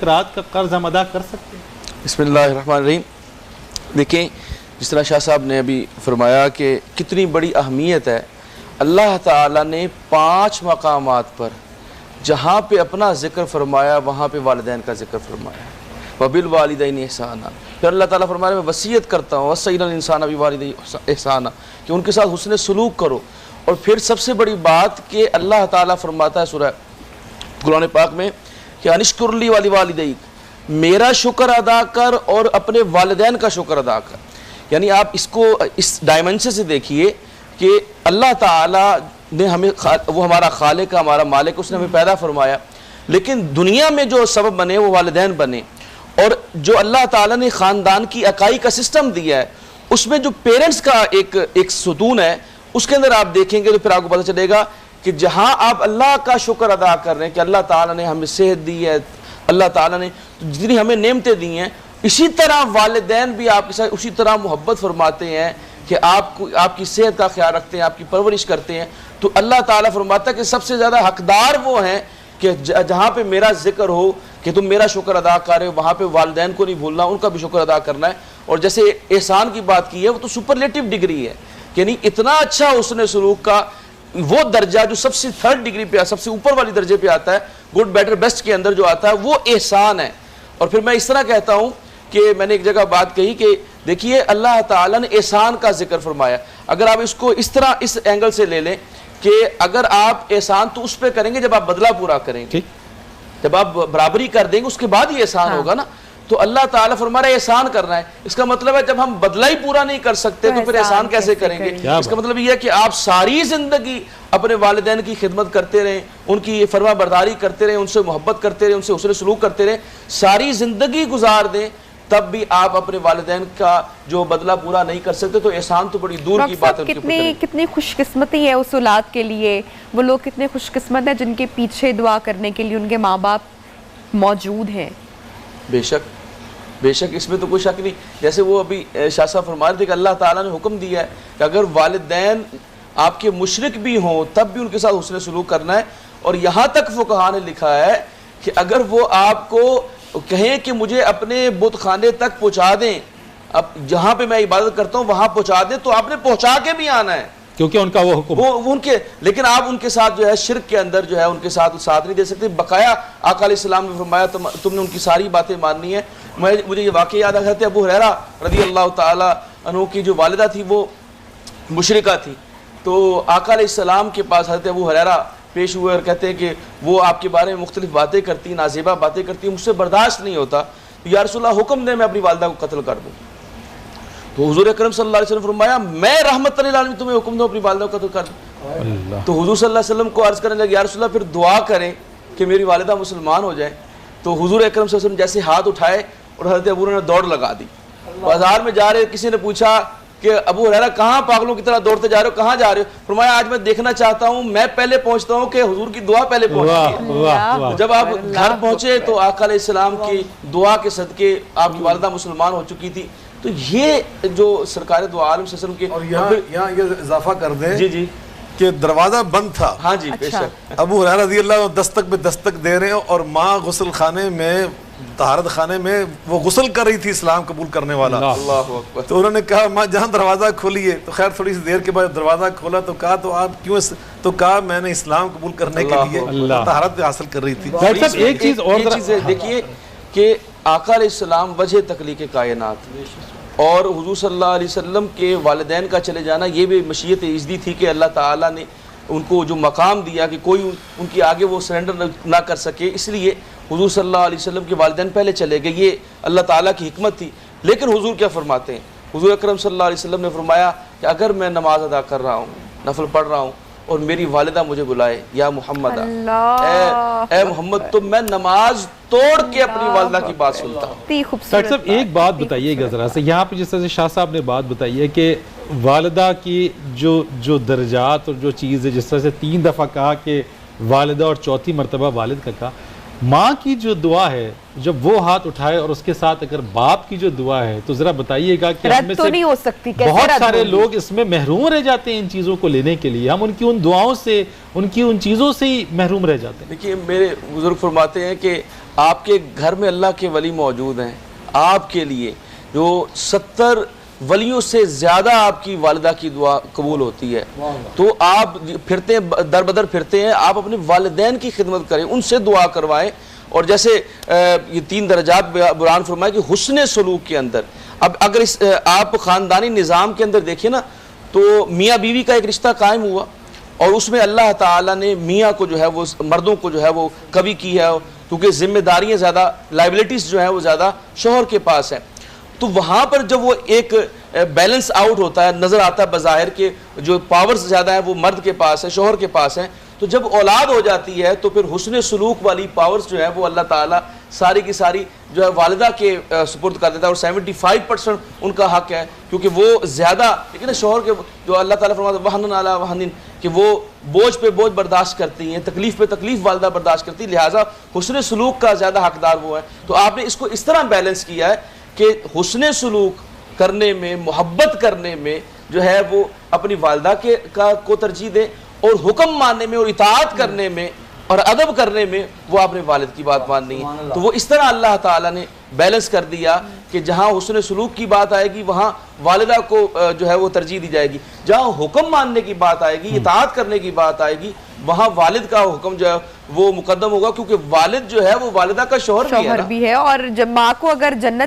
ایک رات کا قرض ہم ادا کر سکتے ہیں؟ بسم اللہ الرحمن الرحیم. دیکھیں جس طرح شاہ صاحب نے ابھی فرمایا کہ کتنی بڑی اہمیت ہے. اللہ تعالیٰ نے 5 مقامات پر جہاں پہ اپنا ذکر فرمایا وہاں پہ والدین کا ذکر فرمایا. وَبِالْوَالِدَيْنِ إِحْسَانًا. پھر اللہ تعالیٰ فرمایا میں وصیت کرتا ہوں وَصَّيْنَا الْإِنسَانَ بِوَالِدَيْهِ إِحْسَانًا کہ ان کے ساتھ حسن سلوک کرو. اور پھر سب سے بڑی بات کہ اللہ تعالیٰ فرماتا ہے سورہ قرآن پاک میں کہ انشکر لی وَلِوَالِدَيْكَ میرا شکر ادا کر اور اپنے والدین کا شکر ادا کر. یعنی آپ اس کو اس ڈائمنشن سے دیکھیے کہ اللہ تعالیٰ نے ہمیں وہ ہمارا خالق ہمارا مالک اس نے ہمیں پیدا فرمایا لیکن دنیا میں جو سبب بنے وہ والدین بنے. اور جو اللہ تعالیٰ نے خاندان کی اکائی کا سسٹم دیا ہے اس میں جو پیرنٹس کا ایک ستون ہے اس کے اندر آپ دیکھیں گے تو پھر آپ کو پتہ چلے گا کہ جہاں آپ اللہ کا شکر ادا کر رہے ہیں کہ اللہ تعالیٰ نے ہمیں صحت دی ہے اللہ تعالیٰ نے جتنی ہمیں نعمتیں دی ہیں اسی طرح والدین بھی آپ کے ساتھ اسی طرح محبت فرماتے ہیں کہ آپ کی صحت کا خیال رکھتے ہیں آپ کی پرورش کرتے ہیں. تو اللہ تعالیٰ فرماتا ہے کہ سب سے زیادہ حقدار وہ ہیں کہ جہاں پہ میرا ذکر ہو کہ تم میرا شکر ادا کرے وہاں پہ والدین کو نہیں بھولنا ان کا بھی شکر ادا کرنا ہے. اور جیسے احسان کی بات کی ہے وہ تو سپرلیٹو ڈگری ہے یعنی اتنا اچھا حسن سلوک کا وہ درجہ جو سب سے 3rd ڈگری پہ سب سے اوپر والی درجے پہ آتا ہے گڈ بیٹر بیسٹ کے اندر جو آتا ہے وہ احسان ہے. اور پھر میں اس طرح کہتا ہوں کہ میں نے ایک جگہ بات کہی کہ دیکھیے اللہ تعالیٰ نے احسان کا ذکر فرمایا. اگر آپ اس کو اس طرح اس اینگل سے لے لیں کہ اگر آپ احسان تو اس پہ کریں گے جب آپ بدلہ پورا کریں گے جب آپ برابری کر دیں گے اس کے بعد ہی احسان ہوگا نا. تو اللہ تعالیٰ فرما رہا ہے احسان کرنا ہے. اس کا مطلب ہے جب ہم بدلہ ہی پورا نہیں کر سکتے تو پھر احسان کیسے کریں گے. اس کا مطلب یہ ہے کہ آپ ساری زندگی اپنے والدین کی خدمت کرتے رہیں ان کی فرما برداری کرتے رہیں ان سے محبت کرتے رہیں ان سے حسن سلوک کرتے رہیں ساری زندگی گزار دیں تب بھی آپ اپنے والدین کا جو بدلہ پورا نہیں کر سکتے تو احسان تو بڑی دور کی بات ہے. کتنی خوش قسمتی ہے اس اولاد کے لیے. وہ لوگ کتنے خوش قسمت ہیں جن کے پیچھے دعا کرنے کے لیے ان کے ماں باپ موجود ہیں. بے شک اس میں تو کوئی شک نہیں. جیسے وہ ابھی شاہ صاحب فرما رہے تھے کہ اللہ تعالیٰ نے حکم دیا ہے کہ اگر والدین آپ کے مشرک بھی ہوں تب بھی ان کے ساتھ حسن سلوک کرنا ہے. اور یہاں تک فقہاء نے لکھا ہے کہ اگر وہ آپ کو کہیں کہ مجھے اپنے بت خانے تک پہنچا دیں اب جہاں پہ میں عبادت کرتا ہوں وہاں پہنچا دیں تو آپ نے پہنچا کے بھی آنا ہے کیونکہ ان کا وہ حکم وہ ان کے. لیکن آپ ان کے ساتھ جو ہے شرک کے اندر جو ہے ان کے ساتھ نہیں دے سکتے. بقایا آقا علیہ السلام نے فرمایا تم نے ان کی ساری باتیں ماننی ہے. مجھے یہ واقعہ یاد آ جاتا ہے ابو ہریرہ رضی اللہ تعالیٰ عنہ کی جو والدہ تھی وہ مشرکہ تھی. تو آقا علیہ السلام کے پاس حضرت ابو ہریرہ پیش ہوئے اور کہتے ہیں کہ وہ آپ کے بارے میں مختلف باتیں کرتی نازیبہ باتیں کرتی مجھ سے برداشت نہیں ہوتا. یا رسول اللہ حکم دیں میں اپنی والدہ کو قتل کر دوں. تو حضور اکرم صلی اللہ علیہ وسلم فرمایا میں رحمت للعالمین تمہیں حکم دوں اپنی والدہ کو قتل کر دوں. تو حضور صلی اللہ علیہ وسلم کو عرض کرنے لگے یا رسول اللہ پھر دعا کریں کہ میری والدہ مسلمان ہو جائیں. تو حضور اکرم صلی اللہ علیہ وسلم جیسے ہاتھ اٹھائے اور حضرت ابو ہریرہ نے دوڑ لگا دی. بازار میں جا رہے کسی نے پوچھا کہ ابو ہریرہ کہاں پاگلوں کی طرح دوڑتے جا رہے ہو کہاں جا رہے ہو. فرمایا آج میں دیکھنا چاہتا ہوں میں پہلے پہنچتا ہوں کہ حضور کی دعا پہلے پہنچتی ہے. جب آپ گھر پہنچے تو آقا علیہ السلام کی دعا کے صدقے آپ کی والدہ مسلمان ہو چکی تھی. تو یہ جو سرکار دو عالم صلی اللہ علیہ وسلم کے اور یہاں یہ اضافہ کر دیں جی کہ دروازہ بند تھا. ہاں جی بے شک. ابو ہریرہ رضی اللہ عنہ دستک پہ دستک دے رہے ہیں اور ماں غسل خانے میں طہارت خانے میں وہ غسل کر رہی تھی اسلام قبول کرنے والا. اللہ اکبر. تو انہوں نے کہا ماں جہاں دروازہ کھولیے تو خیر تھوڑی سی دیر کے بعد دروازہ کھولا تو کہا تو آپ کیوں تو کہا میں نے اسلام قبول کرنے کے لیے طہارت حاصل کر رہی تھی. ایک چیز اور دیکھیے کہ آقا علیہ السلام وجہ تخلیق کائنات اور حضور صلی اللہ علیہ وسلم کے والدین کا چلے جانا یہ بھی مشیت عزدی تھی کہ اللہ تعالیٰ نے ان کو جو مقام دیا کہ کوئی ان کی آگے وہ سرنڈر نہ کر سکے اس لیے حضور صلی اللہ علیہ وسلم کے والدین پہلے چلے گئے. یہ اللہ تعالیٰ کی حکمت تھی. لیکن حضور کیا فرماتے ہیں حضور اکرم صلی اللہ علیہ وسلم نے فرمایا کہ اگر میں نماز ادا کر رہا ہوں نفل پڑھ رہا ہوں اور میری والدہ مجھے بلائے یا محمد اے محمد تو میں نماز توڑ کے اپنی والدہ کی بات سنتا ہوں. ڈاکٹر صاحب ایک بات بتائیے گا ذرا سے یہاں پہ جس طرح سے شاہ صاحب نے بات بتائی ہے کہ والدہ کی جو درجات اور جو چیز ہے جس طرح سے 3 دفعہ کہا کہ والدہ اور 4تھی مرتبہ والد کا کہا ماں کی جو دعا ہے جب وہ ہاتھ اٹھائے اور اس کے ساتھ اگر باپ کی جو دعا ہے تو ذرا بتائیے گا کہ ہم میں سے بہت سارے لوگ اس میں محروم رہ جاتے ہیں ان چیزوں کو لینے کے لیے. ہم ان کی ان دعاؤں سے ان کی ان چیزوں سے ہی محروم رہ جاتے ہیں. دیکھیے میرے بزرگ فرماتے ہیں کہ آپ کے گھر میں اللہ کے ولی موجود ہیں، آپ کے لیے جو 70 ولیوں سے زیادہ آپ کی والدہ کی دعا قبول ہوتی ہے، تو آپ پھرتے ہیں در بدر پھرتے ہیں، آپ اپنے والدین کی خدمت کریں، ان سے دعا کروائیں. اور جیسے یہ 3 درجات بیان فرمائے کہ حسن سلوک کے اندر، اب اگر آپ خاندانی نظام کے اندر دیکھیں نا، تو میاں بیوی کا ایک رشتہ قائم ہوا، اور اس میں اللہ تعالیٰ نے میاں کو جو ہے وہ مردوں کو جو ہے وہ کبھی کی ہے، کیونکہ ذمہ داریاں زیادہ، لائبلٹیز جو ہیں وہ زیادہ شوہر کے پاس ہیں. تو وہاں پر جب وہ ایک بیلنس آؤٹ ہوتا ہے، نظر آتا ہے بظاہر کہ جو پاورز زیادہ ہیں وہ مرد کے پاس ہے، شوہر کے پاس ہیں. تو جب اولاد ہو جاتی ہے تو پھر حسن سلوک والی پاورز جو ہے وہ اللہ تعالیٰ ساری کی ساری جو ہے والدہ کے سپرد کر دیتا ہے، اور 75% ان کا حق ہے، کیونکہ وہ زیادہ، لیکن شوہر کے جو اللہ تعالیٰ فرماتا ہے وہن علی وہن، کہ وہ بوجھ پہ بوجھ برداشت کرتی ہیں، تکلیف پہ تکلیف والدہ برداشت کرتی، لہٰذا حسن سلوک کا زیادہ حقدار وہ ہے. تو آپ نے اس کو اس طرح بیلنس کیا ہے کہ حسن سلوک کرنے میں، محبت کرنے میں جو ہے وہ اپنی والدہ کو ترجیح دیں، اور حکم ماننے میں اور اطاعت کرنے میں اور ادب کرنے میں وہ اپنے والد کی بات ماننی ہے. تو وہ اس طرح اللہ تعالیٰ نے بیلنس کر دیا کہ جہاں حسن سلوک کی بات آئے گی وہاں والدہ کو جو ہے وہ ترجیح دی جائے گی، جہاں حکم ماننے کی بات آئے گی، اطاعت کرنے کی بات آئے گی، وہاں والد کا حکم جو ہے وہ مقدم ہوگا، کیونکہ والد جو ہے وہ والدہ کا شوہر بھی ہے. اور جب ماں کو اگر جنت